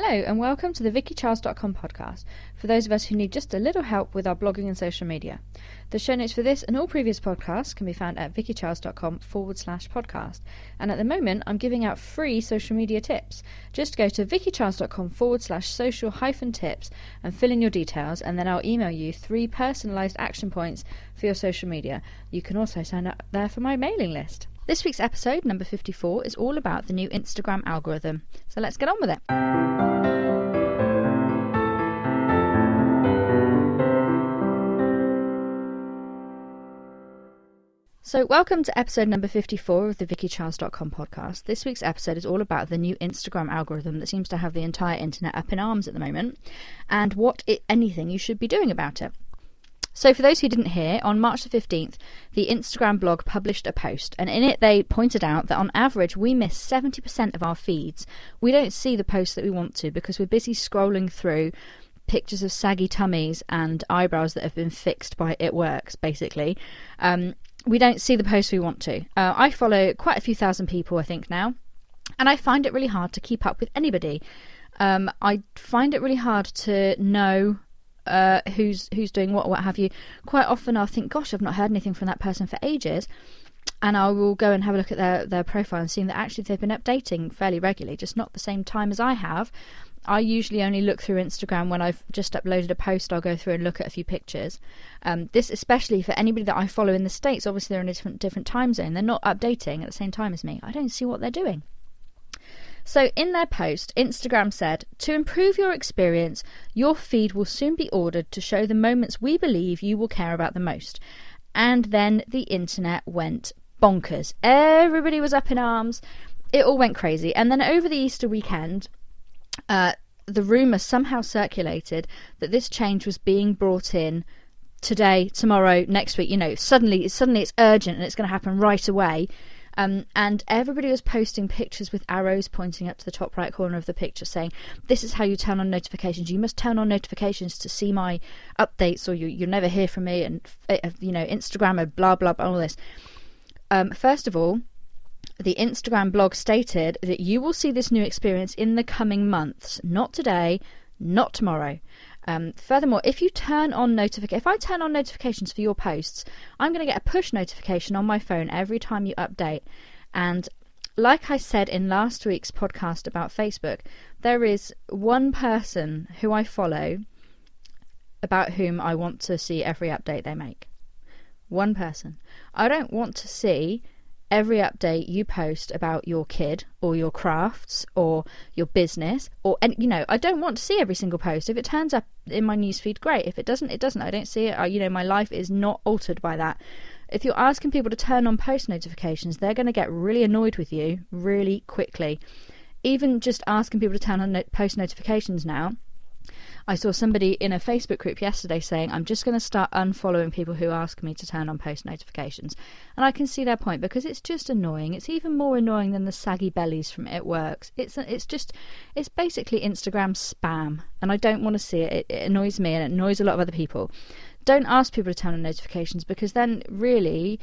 Hello and welcome to the VickyCharles.com podcast for those of us who need just a little help with our blogging and social media. The show notes for this and all previous podcasts can be found at VickyCharles.com/podcast. And at the moment I'm giving out free social media tips. Just go to VickyCharles.com/social-tips and fill in your details, and then I'll email you 3 personalised action points for your social media. You can also sign up there for my mailing list. This week's episode, number 54, is all about the new Instagram algorithm. So let's get on with it. So welcome to episode number 54 of the VickyCharles.com podcast. This week's episode is all about the new Instagram algorithm that seems to have the entire internet up in arms at the moment, and what, if anything, you should be doing about it. So for those who didn't hear, on March the 15th, the Instagram blog published a post, and in it they pointed out that on average we miss 70% of our feeds. We don't see the posts that we want to because we're busy scrolling through pictures of saggy tummies and eyebrows that have been fixed by It Works, basically. We don't see the posts we want to. I follow quite a few thousand people, I think, now, and I find it really hard to keep up with anybody. I find it really hard to know who's doing what have you. Quite often I'll think, gosh, I've not heard anything from that person for ages, and I will go and have a look at their profile and see that actually they've been updating fairly regularly, just not the same time as I have. I usually only look through Instagram when I've just uploaded a post. I'll go through and look at a few pictures. This especially for anybody that I follow in the States. Obviously they're in a different time zone. They're not updating at the same time as me. I don't see what they're doing. So in their post, Instagram said, to improve your experience, your feed will soon be ordered to show the moments we believe you will care about the most. And then the internet went bonkers. Everybody was up in arms. It all went crazy. And then over the Easter weekend, the rumour somehow circulated that this change was being brought in today, tomorrow, next week. You know, suddenly it's urgent and it's going to happen right away. And everybody was posting pictures with arrows pointing up to the top right corner of the picture saying, this is how you turn on notifications. You must turn on notifications to see my updates, or you'll never hear from me. And, Instagram, blah, blah, blah, all this. First of all, the Instagram blog stated that you will see this new experience in the coming months, not today, not tomorrow. Furthermore, if I turn on notifications for your posts, I'm going to get a push notification on my phone every time you update. And like I said in last week's podcast about Facebook, there is one person who I follow about whom I want to see every update they make. One person. I don't want to see every update you post about your kid or your crafts or your business, and I don't want to see every single post. If it turns up in my newsfeed, great. If it doesn't, it doesn't. I don't see it. My life is not altered by that. If you're asking people to turn on post notifications, they're going to get really annoyed with you really quickly. Even just asking people to turn on post notifications now. I saw somebody in a Facebook group yesterday saying, I'm just going to start unfollowing people who ask me to turn on post notifications. And I can see their point, because it's just annoying. It's even more annoying than the saggy bellies from It Works. It's basically Instagram spam, and I don't want to see it. It annoys me, and it annoys a lot of other people. Don't ask people to turn on notifications, because then really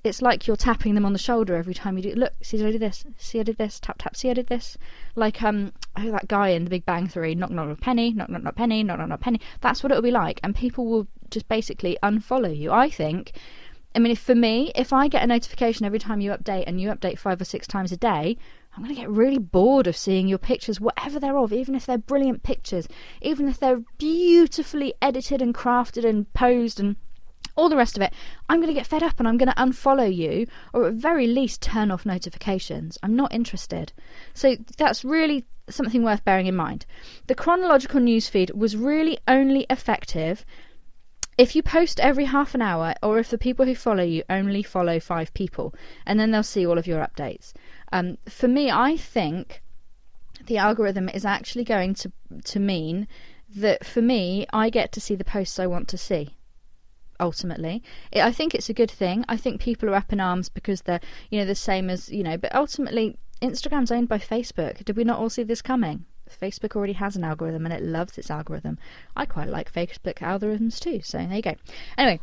it's like you're tapping them on the shoulder every time you do. Look, see, I did this. See, I did this. Tap, tap. See, I did this. Like that guy in The Big Bang Theory. Knock, knock, knock, penny. Knock, knock, knock, penny. Knock, knock, knock, penny. That's what it'll be like, and people will just basically unfollow you. I think. I mean, if I get a notification every time you update, and you update 5 or 6 times a day, I'm going to get really bored of seeing your pictures, whatever they're of, even if they're brilliant pictures, even if they're beautifully edited and crafted and posed and all the rest of it. I'm going to get fed up and I'm going to unfollow you, or at very least turn off notifications. I'm not interested. So that's really something worth bearing in mind. The chronological newsfeed was really only effective if you post every half an hour, or if the people who follow you only follow 5 people, and then they'll see all of your updates. For me, I think the algorithm is actually going to mean that for me, I get to see the posts I want to see. Ultimately, I think it's a good thing. I think people are up in arms because they're, the same as, but ultimately Instagram's owned by Facebook. Did we not all see this coming? Facebook already has an algorithm and it loves its algorithm. I quite like Facebook algorithms too, so there you go. Anyway,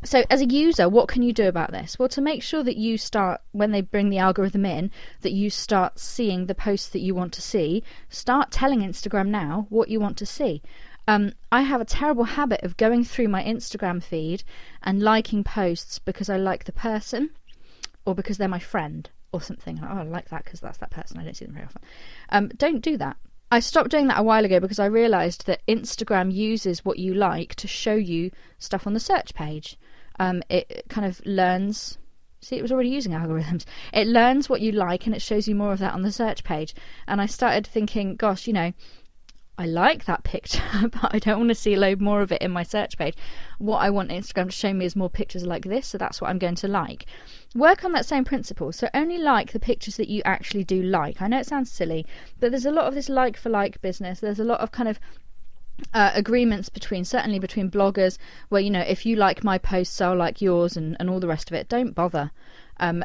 So as a user, what can you do about this? Well, to make sure that you start, when they bring the algorithm in, that you start seeing the posts that you want to see, start telling Instagram now what you want to see. I have a terrible habit of going through my Instagram feed and liking posts because I like the person or because they're my friend or something. Oh, I like that because that's that person. I don't see them very often. Don't do that. I stopped doing that a while ago because I realised that Instagram uses what you like to show you stuff on the search page. It kind of learns. See, it was already using algorithms. It learns what you like and it shows you more of that on the search page. And I started thinking, gosh, I like that picture, but I don't want to see a load more of it in my search page. What I want Instagram to show me is more pictures like this, so that's what I'm going to like. Work on that same principle. So only like the pictures that you actually do like. I know it sounds silly, but there's a lot of this like for like business. There's a lot of kind of agreements certainly between bloggers where, if you like my posts, I'll like yours and all the rest of it. Don't bother.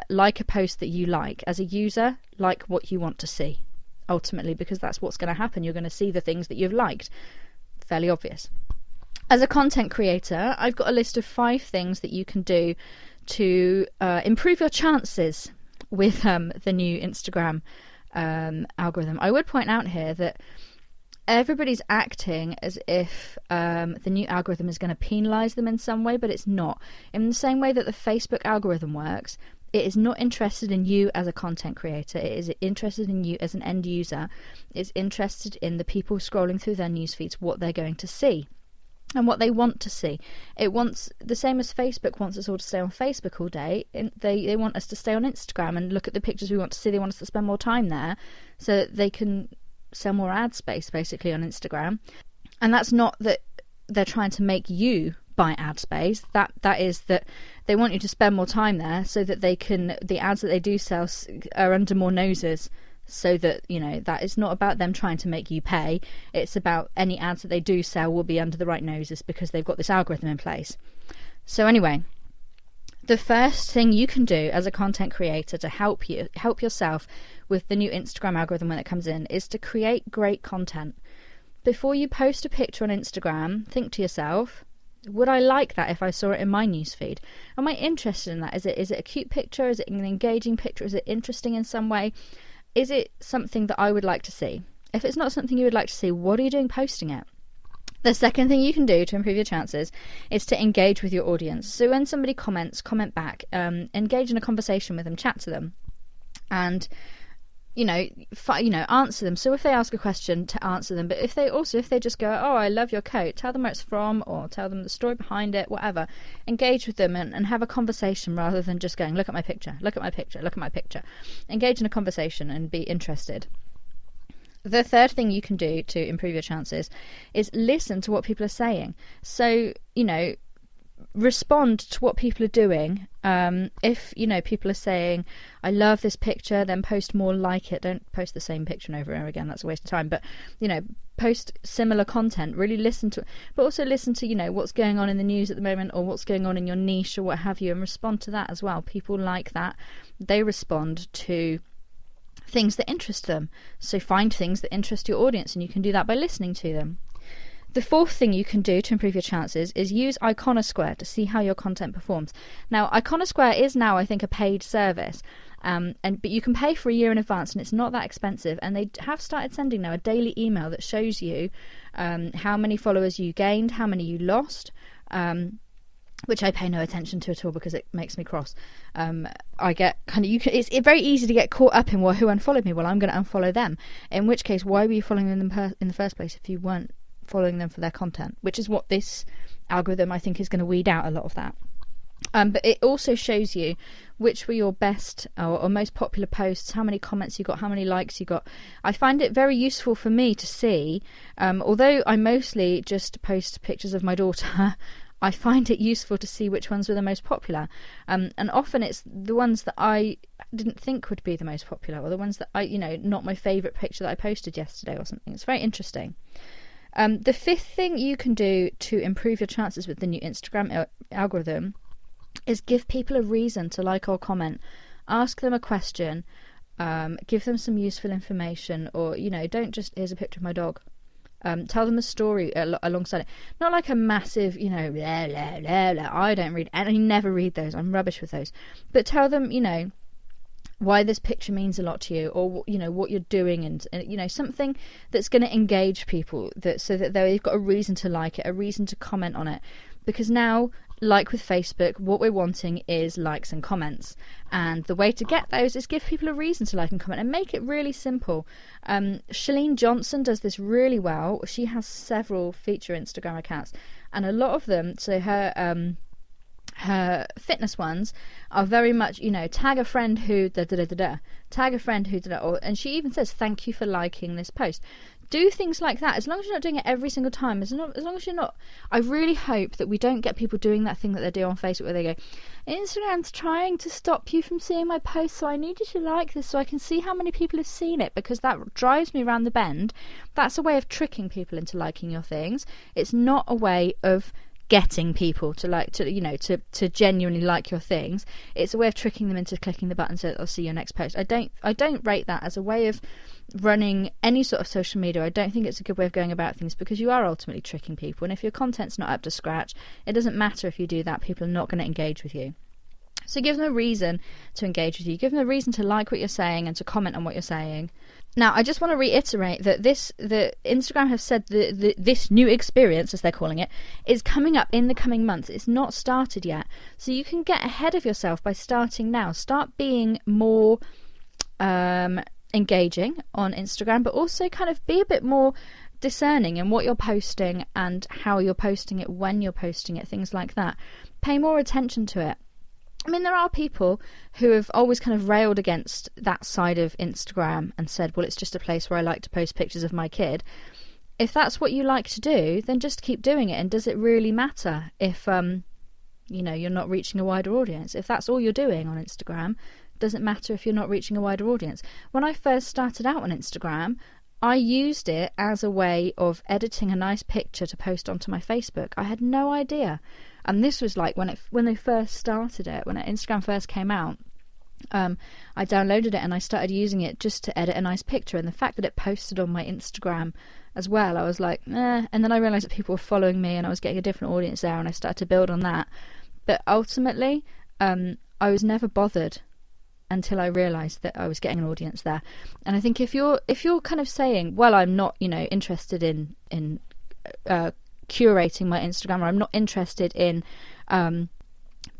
Like a post that you like. As a user, like what you want to see. Ultimately, because that's what's going to happen. You're going to see the things that you've liked. Fairly obvious. As a content creator, I've got a list of 5 things that you can do to improve your chances with the new Instagram algorithm. I would point out here that everybody's acting as if the new algorithm is going to penalise them in some way, but it's not. In the same way that the Facebook algorithm works, it is not interested in you as a content creator. It is interested in you as an end user. It's interested in the people scrolling through their news feeds, what they're going to see and what they want to see. It wants, the same as Facebook wants us all to stay on Facebook all day, they want us to stay on Instagram and look at the pictures we want to see. They want us to spend more time there so that they can sell more ad space basically on Instagram. And that's not that they're trying to make you buy ad space. That is that they want you to spend more time there so that the ads that they do sell are under more noses, so that that is not about them trying to make you pay. It's about any ads that they do sell will be under the right noses because they've got this algorithm in place. So anyway, the first thing you can do as a content creator to help yourself with the new Instagram algorithm when it comes in is to create great content. Before you post a picture on Instagram, think to yourself, would I like that if I saw it in my newsfeed? Am I interested in that? Is it a cute picture? Is it an engaging picture? Is it interesting in some way? Is it something that I would like to see? If it's not something you would like to see, what are you doing posting it? The second thing you can do to improve your chances is to engage with your audience. So when somebody comments, comment back, engage in a conversation with them, chat to them, and answer them. So if they ask a question, to answer them. But if they just go, oh, I love your coat, tell them where it's from or tell them the story behind it, whatever. Engage with them and have a conversation rather than just going, look at my picture, look at my picture, look at my picture. Engage in a conversation and be interested. The third thing you can do to improve your chances is listen to what people are saying. So, respond to what people are doing. If people are saying, I love this picture, then post more like it. Don't post the same picture over and over again, that's a waste of time. But post similar content. Really listen to it, but also listen to what's going on in the news at the moment or what's going on in your niche or what have you, and respond to that as well. People like that. They respond to things that interest them. So find things that interest your audience, and you can do that by listening to them. The fourth thing you can do to improve your chances is use Iconosquare to see how your content performs. Now, Iconosquare is now, I think, a paid service, but you can pay for a year in advance, and it's not that expensive. And they have started sending now a daily email that shows you how many followers you gained, how many you lost, which I pay no attention to at all because it makes me cross. I get it's very easy to get caught up in who unfollowed me. Well, I'm going to unfollow them. In which case, why were you following them in the first place if you weren't following them for their content? Which is what this algorithm, I think, is going to weed out a lot of that. But it also shows you which were your best or most popular posts, how many comments you got, how many likes you got. I find it very useful for me to see, although I mostly just post pictures of my daughter, I find it useful to see which ones were the most popular. And often it's the ones that I didn't think would be the most popular, or the ones that not my favourite picture that I posted yesterday or something. It's very interesting. The fifth thing you can do to improve your chances with the new Instagram algorithm is give people a reason to like or comment. Ask them a question, give them some useful information, or don't just, here's a picture of my dog. Tell them a story alongside it. Not like a massive, blah, blah, blah, blah. I don't read, and I never read those. I'm rubbish with those. But tell them, why this picture means a lot to you, or what you're doing, and something that's going to engage people, so that they've got a reason to like it, a reason to comment on it. Because now, like with Facebook, what we're wanting is likes and comments, and the way to get those is give people a reason to like and comment, and make it really simple. Shalene Johnson does this really well. She has several feature Instagram accounts, and a lot of them, so her fitness ones are very much, tag a friend who tag a friend who and she even says thank you for liking this post. Do things like that, as long as you're not doing it every single time, as long as you're not. I really hope that we don't get people doing that thing that they do on Facebook where they go, Instagram's trying to stop you from seeing my post, so I need you to like this so I can see how many people have seen it, because that drives me around the bend. That's a way of tricking people into liking your things. It's not a way of getting people to genuinely like your things. It's a way of tricking them into clicking the button so that they'll see your next post. I don't rate that as a way of running any sort of social media. I don't think it's a good way of going about things, because you are ultimately tricking people, and if your content's not up to scratch, it doesn't matter if you do that. People are not going to engage with you. So give them a reason to engage with you. Give them a reason to like what you're saying and to comment on what you're saying. Now, I just want to reiterate that the Instagram have said this new experience, as they're calling it, is coming up in the coming months. It's not started yet. So you can get ahead of yourself by starting now. Start being more engaging on Instagram, but also kind of be a bit more discerning in what you're posting and how you're posting it, when you're posting it, things like that. Pay more attention to it. I mean, there are people who have always kind of railed against that side of Instagram and said, well, it's just a place where I like to post pictures of my kid. If that's what you like to do, then just keep doing it. And does it really matter if, you're not reaching a wider audience? If that's all you're doing on Instagram, does it matter if you're not reaching a wider audience? When I first started out on Instagram, I used it as a way of editing a nice picture to post onto my Facebook. I had no idea. And this was like when they first started it, when Instagram first came out. I downloaded it and I started using it just to edit a nice picture. And the fact that it posted on my Instagram as well, I was like, eh. And then I realised that people were following me and I was getting a different audience there, and I started to build on that. But ultimately, I was never bothered until I realised that I was getting an audience there. And I think if you're kind of saying, well, I'm not, interested in curating my Instagram, or I'm not interested in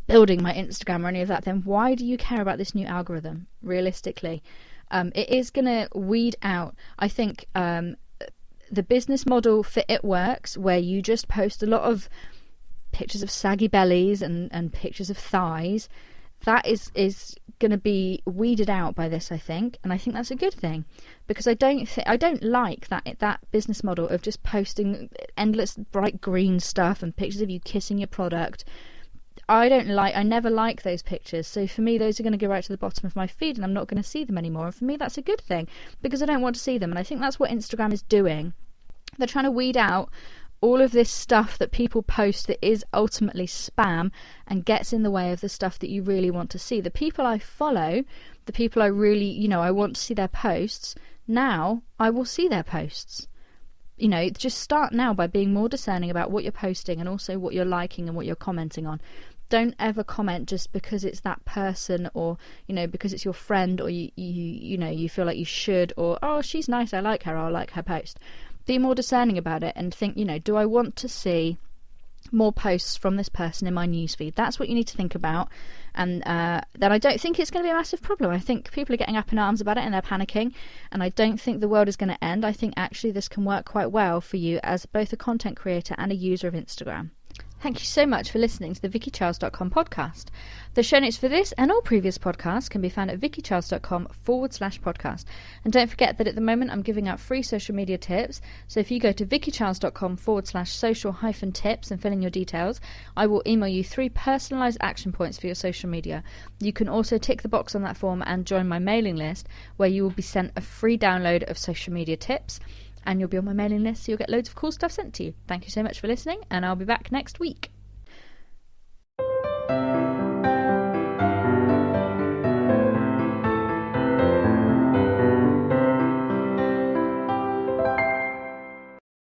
building my Instagram or any of that, then why do you care about this new algorithm? Realistically, it is going to weed out, I think, the business model for It Works, where you just post a lot of pictures of saggy bellies and pictures of thighs. That is going to be weeded out by this, I think, and I think that's a good thing, because I don't like that business model of just posting endless bright green stuff and pictures of you kissing your product. I never like those pictures, so for me those are going to go right to the bottom of my feed, and I'm not going to see them anymore. And for me that's a good thing, because I don't want to see them, and I think that's what Instagram is doing. They're trying to weed out all of this stuff that people post that is ultimately spam and gets in the way of the stuff that you really want to see. The people I follow, the people I really, I want to see their posts, now I will see their posts. Just start now by being more discerning about what you're posting and also what you're liking and what you're commenting on. Don't ever comment just because it's that person, or because it's your friend, or you feel like you should, or oh, she's nice, I like her, I'll like her post. Be more discerning about it and think, do I want to see more posts from this person in my newsfeed? That's what you need to think about. And then I don't think it's going to be a massive problem. I think people are getting up in arms about it and they're panicking, and I don't think the world is going to end. I think actually this can work quite well for you as both a content creator and a user of Instagram. Thank you so much for listening to the VickyCharles.com podcast. The show notes for this and all previous podcasts can be found at VickyCharles.com/podcast. And don't forget that at the moment I'm giving out free social media tips. So if you go to VickyCharles.com/social-tips and fill in your details, I will email you 3 personalised action points for your social media. You can also tick the box on that form and join my mailing list, where you will be sent a free download of social media tips. And you'll be on my mailing list, so you'll get loads of cool stuff sent to you. Thank you so much for listening, and I'll be back next week.